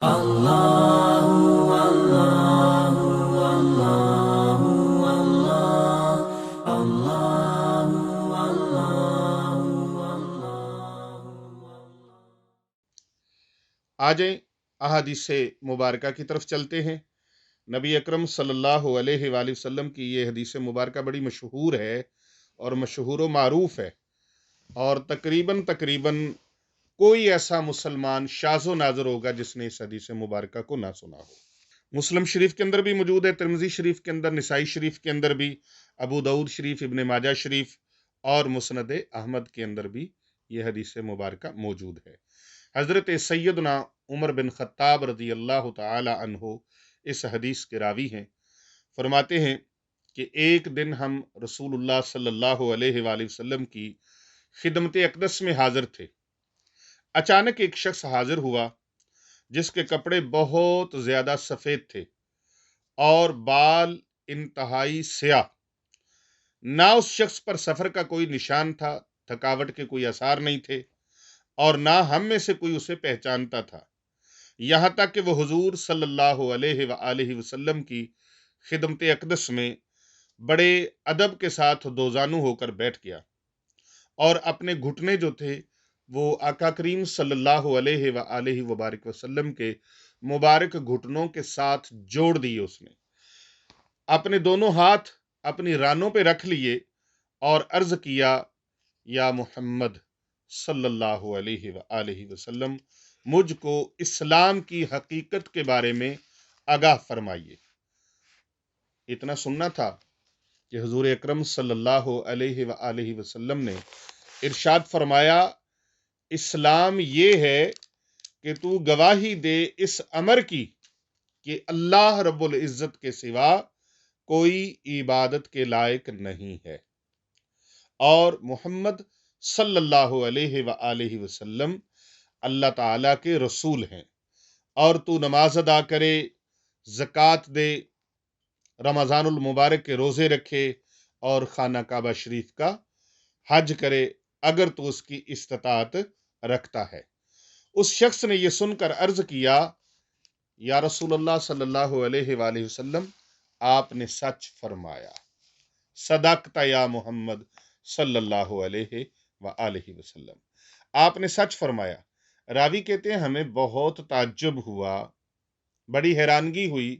اللہ اللہ اللہ اللہ اللہ اللہ۔ آ جائیں احادیث مبارکہ کی طرف چلتے ہیں۔ نبی اکرم صلی اللہ علیہ وآلہ وسلم کی یہ حدیث مبارکہ بڑی مشہور ہے اور مشہور و معروف ہے، اور تقریباً کوئی ایسا مسلمان شاذ و نادر ہوگا جس نے اس حدیث مبارکہ کو نہ سنا ہو۔ مسلم شریف کے اندر بھی موجود ہے، ترمذی شریف کے اندر، نسائی شریف کے اندر بھی، ابو داؤد شریف، ابن ماجہ شریف اور مسند احمد کے اندر بھی یہ حدیث مبارکہ موجود ہے۔ حضرت سیدنا عمر بن خطاب رضی اللہ تعالی عنہ اس حدیث کے راوی ہیں۔ فرماتے ہیں کہ ایک دن ہم رسول اللہ صلی اللہ علیہ وآلہ وسلم کی خدمت اقدس میں حاضر تھے۔ اچانک ایک شخص حاضر ہوا جس کے کپڑے بہت زیادہ سفید تھے اور بال انتہائی سیاہ۔ نہ اس شخص پر سفر کا کوئی نشان تھا، تھکاوٹ کے کوئی آثار نہیں تھے، اور نہ ہم میں سے کوئی اسے پہچانتا تھا، یہاں تک کہ وہ حضور صلی اللہ علیہ وآلہ وسلم کی خدمت اقدس میں بڑے ادب کے ساتھ دوزانو ہو کر بیٹھ گیا اور اپنے گھٹنے جو تھے وہ آقا کریم صلی اللہ علیہ وآلہ وبارک وسلم کے مبارک گھٹنوں کے ساتھ جوڑ دیے۔ اس نے اپنے دونوں ہاتھ اپنی رانوں پہ رکھ لیے اور عرض کیا، یا محمد صلی اللہ علیہ وآلہ وسلم، مجھ کو اسلام کی حقیقت کے بارے میں آگاہ فرمائیے۔ اتنا سننا تھا کہ حضور اکرم صلی اللہ علیہ وآلہ وسلم نے ارشاد فرمایا، اسلام یہ ہے کہ تو گواہی دے اس امر کی کہ اللہ رب العزت کے سوا کوئی عبادت کے لائق نہیں ہے، اور محمد صلی اللہ علیہ وآلہ وسلم اللہ تعالیٰ کے رسول ہیں، اور تو نماز ادا کرے، زکوٰۃ دے، رمضان المبارک کے روزے رکھے اور خانہ کعبہ شریف کا حج کرے اگر تو اس کی استطاعت رکھتا ہے۔ اس شخص نے یہ سن کر عرض کیا، یا رسول اللہ صلی اللہ علیہ وآلہ وسلم، آپ نے سچ فرمایا، صدقت یا محمد صلی اللہ علیہ وآلہ وسلم، آپ نے سچ فرمایا۔ راوی کہتے ہیں ہمیں بہت تعجب ہوا، بڑی حیرانگی ہوئی،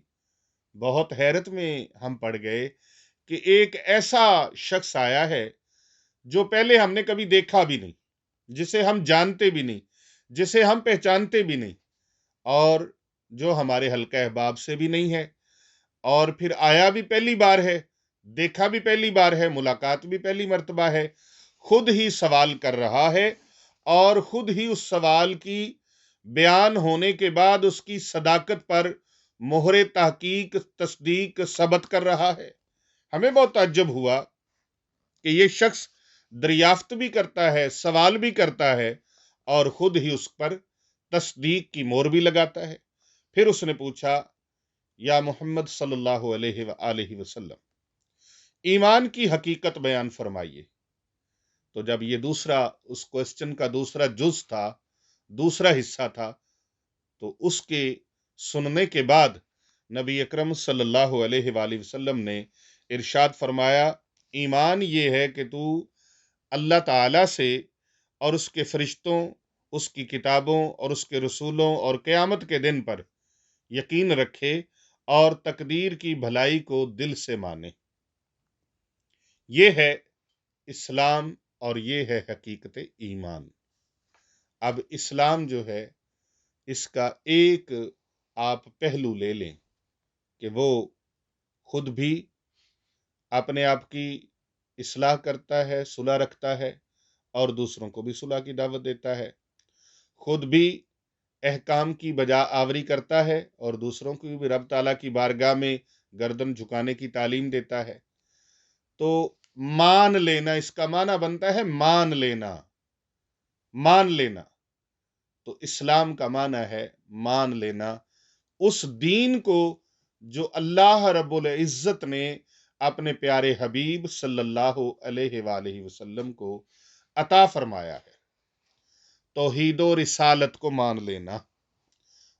بہت حیرت میں ہم پڑ گئے کہ ایک ایسا شخص آیا ہے جو پہلے ہم نے کبھی دیکھا بھی نہیں، جسے ہم جانتے بھی نہیں، جسے ہم پہچانتے بھی نہیں، اور جو ہمارے حلقہ احباب سے بھی نہیں ہے، اور پھر آیا بھی پہلی بار ہے، دیکھا بھی پہلی بار ہے، ملاقات بھی پہلی مرتبہ ہے، خود ہی سوال کر رہا ہے اور خود ہی اس سوال کی بیان ہونے کے بعد اس کی صداقت پر مہر تحقیق، تصدیق ثبت کر رہا ہے۔ ہمیں بہت تعجب ہوا کہ یہ شخص دریافت بھی کرتا ہے، سوال بھی کرتا ہے، اور خود ہی اس پر تصدیق کی مہر بھی لگاتا ہے۔ پھر اس نے پوچھا، یا محمد صلی اللہ علیہ وآلہ وسلم، ایمان کی حقیقت بیان فرمائیے۔ تو جب یہ اس کوسچن کا دوسرا جز تھا، دوسرا حصہ تھا، تو اس کے سننے کے بعد نبی اکرم صلی اللہ علیہ وآلہ وسلم نے ارشاد فرمایا، ایمان یہ ہے کہ تو اللہ تعالی سے اور اس کے فرشتوں، اس کی کتابوں اور اس کے رسولوں اور قیامت کے دن پر یقین رکھے اور تقدیر کی بھلائی کو دل سے مانے۔ یہ ہے اسلام اور یہ ہے حقیقت ایمان۔ اب اسلام جو ہے اس کا ایک آپ پہلو لے لیں کہ وہ خود بھی اپنے آپ کی اصلاح کرتا ہے، صلح رکھتا ہے، اور دوسروں کو بھی صلح کی دعوت دیتا ہے، خود بھی احکام کی بجا آوری کرتا ہے اور دوسروں کو بھی رب تعالیٰ کی بارگاہ میں گردن جھکانے کی تعلیم دیتا ہے۔ تو مان لینا، اس کا معنی بنتا ہے مان لینا، مان لینا۔ تو اسلام کا معنی ہے مان لینا اس دین کو جو اللہ رب العزت نے اپنے پیارے حبیب صلی اللہ علیہ وآلہ وسلم کو عطا فرمایا ہے۔ توحید و رسالت کو مان لینا،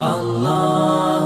Allah